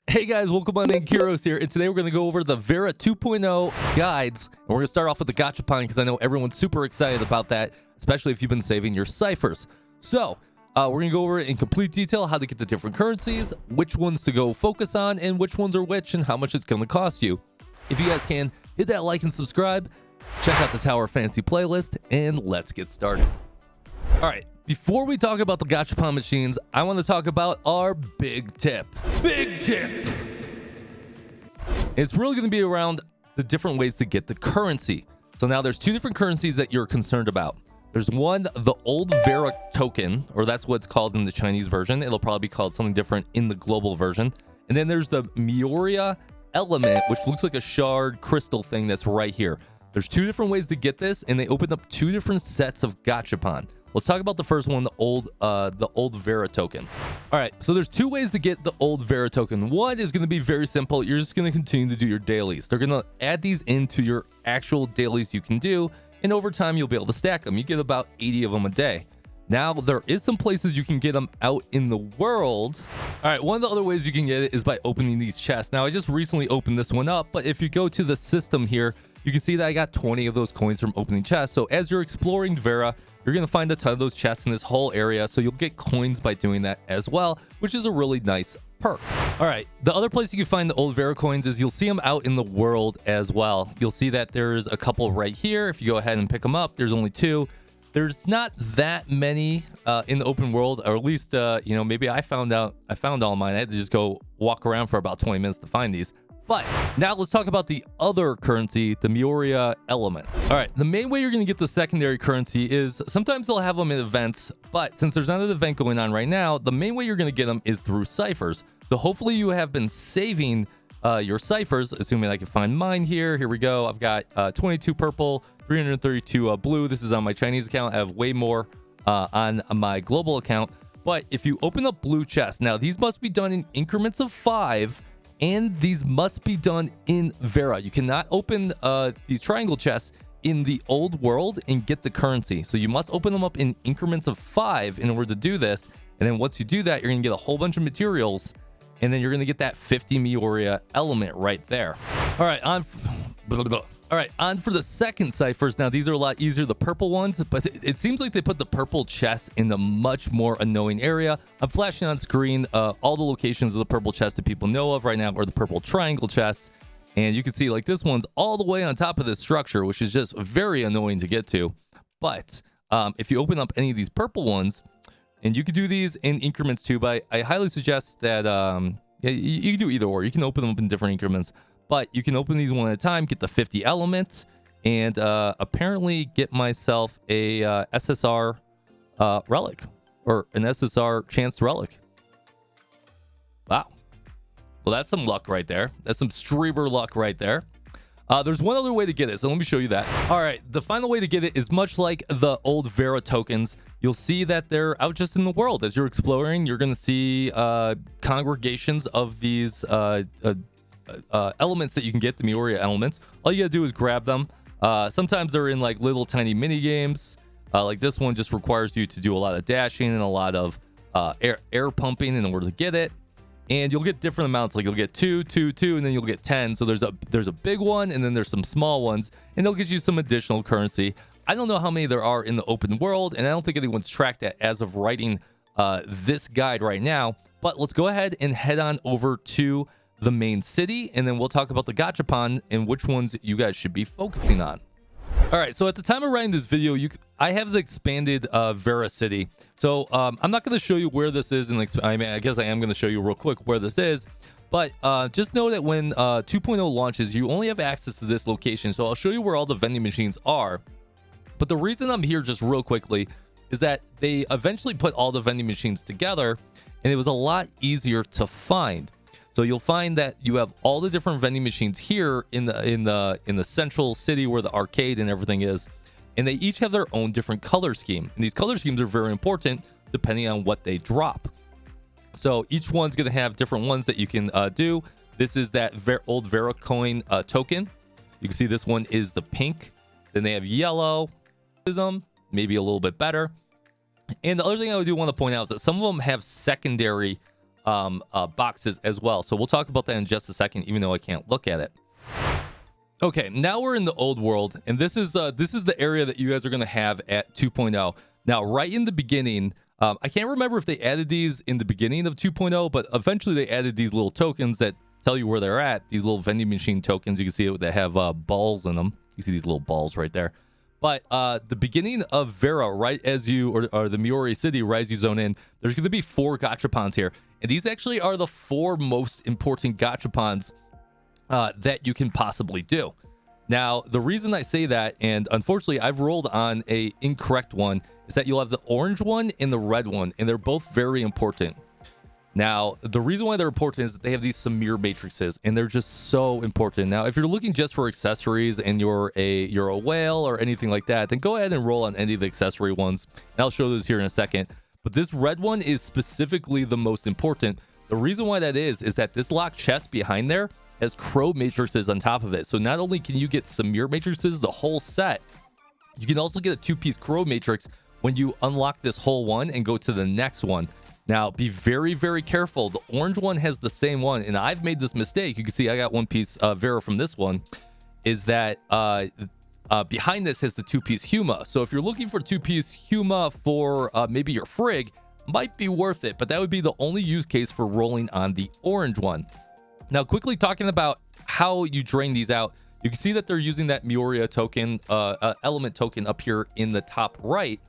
Hey guys, welcome on in. Kyrios here, and today we're going to go over the Vera 2.0 guides, and we're going to start off with the Gachapon because I know everyone's super excited about that, especially if you've been saving your ciphers. So we're going to go over it in complete detail, how to get the different currencies, which ones to go focus on, and which ones are which, and how much it's going to cost you. If you guys can, hit that like and subscribe, check out the Tower Fantasy playlist, and let's get started. All right. Before we talk about the Gachapon machines, I want to talk about our big tip. Big tip! It's really going to be around the different ways to get the currency. So now there's two different currencies that you're concerned about. There's one, the old Vera token, or that's what it's called in the Chinese version. It'll probably be called something different in the global version. And then there's the 𝙀𝙓𝙋𝘼𝙉𝘿 element, which looks like a shard crystal thing that's right here. There's two different ways to get this, and they opened up two different sets of Gachapon. Let's talk about the first one, the old Vera token. All right, so there's two ways to get the old Vera token. One is going to be very simple. You're just going to continue to do your dailies. They're going to add these into your actual dailies you can do, and over time you'll be able to stack them. You get about 80 of them a day. Now, there is some places you can get them out in the world. All right, one of the other ways you can get it is by opening these chests. Now, I just recently opened this one up, but if you go to the system here, you can see that I got 20 of those coins from opening chests. So as you're exploring Vera, you're going to find a ton of those chests in this whole area. So you'll get coins by doing that as well, which is a really nice perk. All right. The other place you can find the old Vera coins is you'll see them out in the world as well. You'll see that there's a couple right here. If you go ahead and pick them up, there's only two. There's not that many in the open world, or at least, maybe I found all mine. I had to just go walk around for about 20 minutes to find these. But now let's talk about the other currency, the 𝙀𝙓𝙋𝘼𝙉𝘿 element. All right, the main way you're going to get the secondary currency is sometimes they'll have them in events, but since there's not an event going on right now, the main way you're going to get them is through ciphers. So hopefully you have been saving your ciphers, assuming I can find mine here. Here we go. I've got 22 purple, 332 blue. This is on my Chinese account. I have way more on my global account. But if you open up blue chests, now these must be done in increments of 5. And these must be done in Vera. You cannot open these triangle chests in the old world and get the currency. So you must open them up in increments of 5 in order to do this. And then once you do that, you're going to get a whole bunch of materials. And then you're going to get that 50 𝙀𝙓𝙋𝘼𝙉𝘿 element right there. All right, on for the second ciphers. Now, these are a lot easier, the purple ones, but it seems like they put the purple chests in a much more annoying area. I'm flashing on screen all the locations of the purple chests that people know of right now, or the purple triangle chests. And you can see like this one's all the way on top of this structure, which is just very annoying to get to. But if you open up any of these purple ones, and you can do these in increments too, but I highly suggest that you can do either or. You can open them up in different increments. But you can open these one at a time, get the 50 elements, and apparently get myself a SSR relic, or an SSR chance relic. Wow. Well, that's some luck right there. That's some streamer luck right there. There's one other way to get it, so let me show you that. All right, the final way to get it is much like the old Vera tokens. You'll see that they're out just in the world. As you're exploring, you're going to see congregations of these elements that you can get, the 𝙀𝙓𝙋𝘼𝙉𝘿 elements. All you gotta do is grab them. Sometimes they're in like little tiny mini games. Like this one just requires you to do a lot of dashing and a lot of air pumping in order to get it. And you'll get different amounts. Like you'll get 2, 2, 2, and then you'll get 10. So there's a big one, and then there's some small ones, and they'll get you some additional currency. I don't know how many there are in the open world, and I don't think anyone's tracked that as of writing this guide right now. But let's go ahead and head on over to the main city, and then we'll talk about the Gachapon and which ones you guys should be focusing on. All right, so at the time of writing this video, I have the expanded Vera city. So I'm not going to show you where this is, and I guess I am going to show you real quick where this is. But just know that when 2.0 launches, you only have access to this location. So I'll show you where all the vending machines are. But the reason I'm here just real quickly is that they eventually put all the vending machines together, and it was a lot easier to find. So you'll find that you have all the different vending machines here in the central city where the arcade and everything is, and they each have their own different color scheme. And these color schemes are very important depending on what they drop. So each one's going to have different ones that you can do. This is that old Vera coin token. You can see this one is the pink. Then they have yellow, maybe a little bit better. And the other thing I do want to point out is that some of them have secondary boxes as well. So we'll talk about that in just a second, even though I can't look at it. Okay, now we're in the old world, and this is the area that you guys are going to have at 2.0. Now, right in the beginning, I can't remember if they added these in the beginning of 2.0, but eventually they added these little tokens that tell you where they're at. These little vending machine tokens. You can see it, they have balls in them. You see these little balls right there. But the beginning of Vera, right as you, or the Miori City, right as you zone in, there's going to be 4 Gachapons here. And these actually are the 4 most important Gachapons that you can possibly do. Now, the reason I say that, and unfortunately I've rolled on a incorrect one, is that you'll have the orange one and the red one, and they're both very important. Now, the reason why they're important is that they have these Samir matrices, and they're just so important. Now, if you're looking just for accessories and you're a whale or anything like that, then go ahead and roll on any of the accessory ones. And I'll show those here in a second. But this red one is specifically the most important. The reason why that is that this locked chest behind there has crow matrices on top of it. So not only can you get Samir matrices, the whole set, you can also get a 2-piece crow matrix when you unlock this whole one and go to the next one. Now, be very, very careful. The orange one has the same one, and I've made this mistake. You can see I got 1 piece Vera from this one, is that behind this has the 2-piece Huma. So if you're looking for 2-piece Huma for maybe your Frig, might be worth it, but that would be the only use case for rolling on the orange one. Now, quickly talking about how you drain these out, you can see that they're using that Miori token, element token up here in the top right.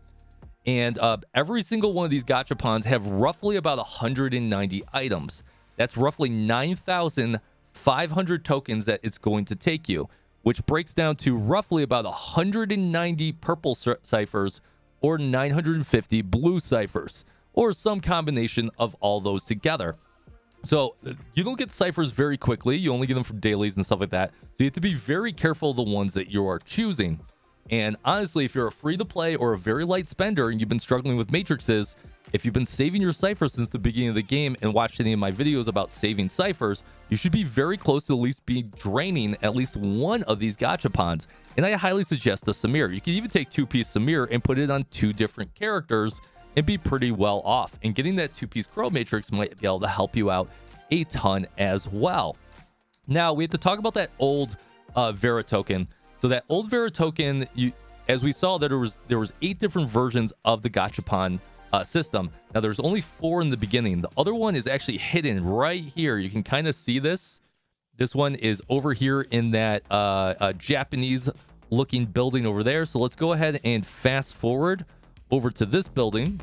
And every single one of these Gachapons have roughly about 190 items. That's roughly 9,500 tokens that it's going to take you, which breaks down to roughly about 190 purple ciphers or 950 blue ciphers, or some combination of all those together. So you don't get ciphers very quickly. You only get them from dailies and stuff like that. So you have to be very careful of the ones that you are choosing. And honestly, if you're a free-to-play or a very light spender and you've been struggling with matrices, if you've been saving your ciphers since the beginning of the game and watched any of my videos about saving ciphers, you should be very close to at least be draining at least one of these Gachapons. And I highly suggest the Samir. You can even take 2-piece Samir and put it on 2 different characters and be pretty well off. And getting that 2-piece crow matrix might be able to help you out a ton as well. Now, we have to talk about that old Vera token. So that old Vera token, as we saw, that there was 8 different versions of the Gachapon system. Now, there's only 4 in the beginning. The other one is actually hidden right here. You can kind of see this. This one is over here in that Japanese-looking building over there. So let's go ahead and fast forward over to this building.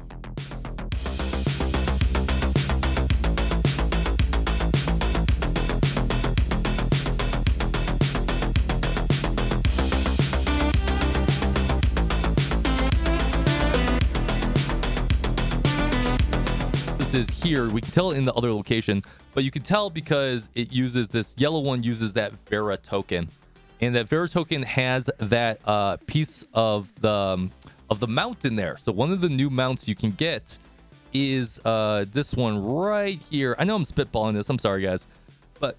Is here. We can tell it in the other location, but you can tell because it uses this yellow one, uses that Vera token, and that Vera token has that piece of the mount in there. So one of the new mounts you can get is this one right here. I know I'm spitballing this, I'm sorry guys, but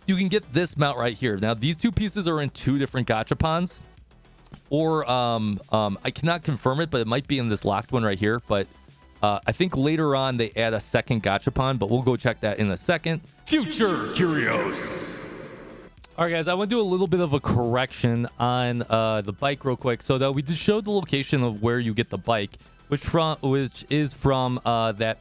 you can get this mount right here. Now these 2 pieces are in 2 different Gachapons, or I cannot confirm it, but it might be in this locked one right here. But I think later on they add a second Gachapon, but we'll go check that in a second. Future Kyrios. All right, guys, I want to do a little bit of a correction on the bike real quick. So that we just showed the location of where you get the bike, which is from that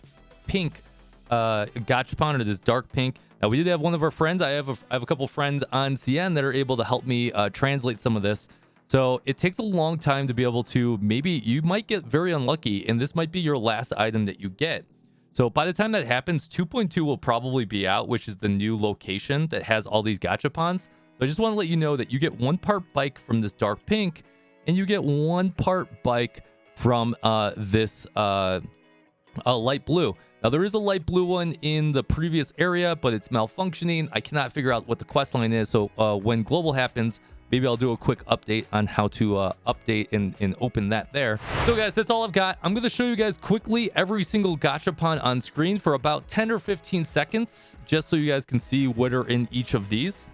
pink Gachapon, or this dark pink. Now, we did have one of our friends. I have a couple friends on CN that are able to help me translate some of this. So it takes a long time to be able to, maybe you might get very unlucky, and this might be your last item that you get. So by the time that happens, 2.2 will probably be out, which is the new location that has all these Gachapons. So I just want to let you know that you get 1 part bike from this dark pink, and you get 1 part bike from this light blue. Now, there is a light blue one in the previous area, but it's malfunctioning. I cannot figure out what the quest line is. So when global happens, maybe I'll do a quick update on how to update and open that there. So guys, that's all I've got. I'm going to show you guys quickly every single Gachapon on screen for about 10 or 15 seconds, just so you guys can see what are in each of these.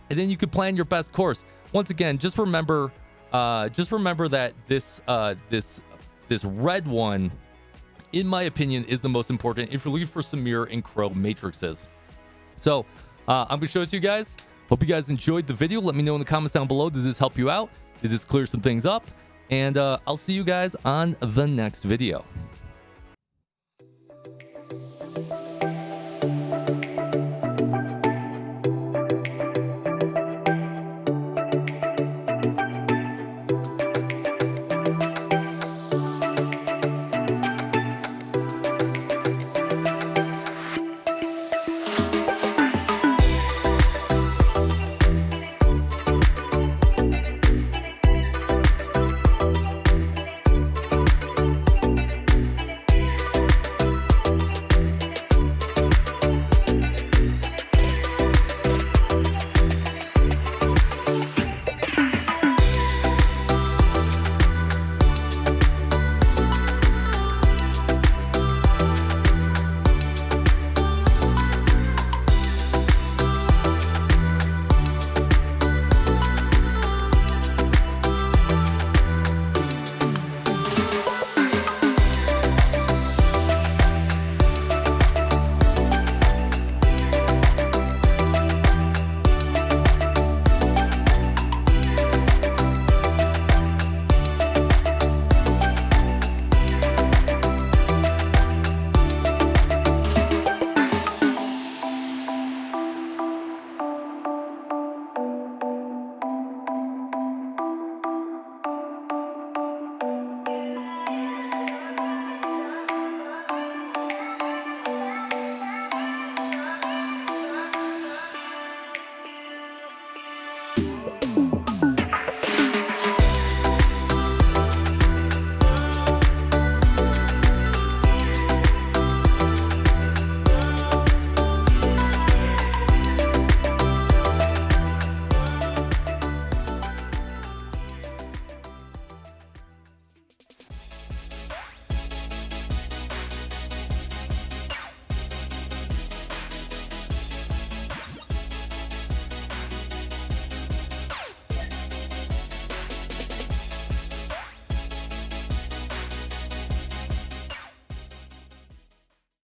And then you can plan your best course. Once again, just remember that this red one in my opinion, is the most important if you're looking for some mirror and crow matrices. So I'm going to show it to you guys. Hope you guys enjoyed the video. Let me know in the comments down below. Did this help you out? Did this clear some things up? And I'll see you guys on the next video.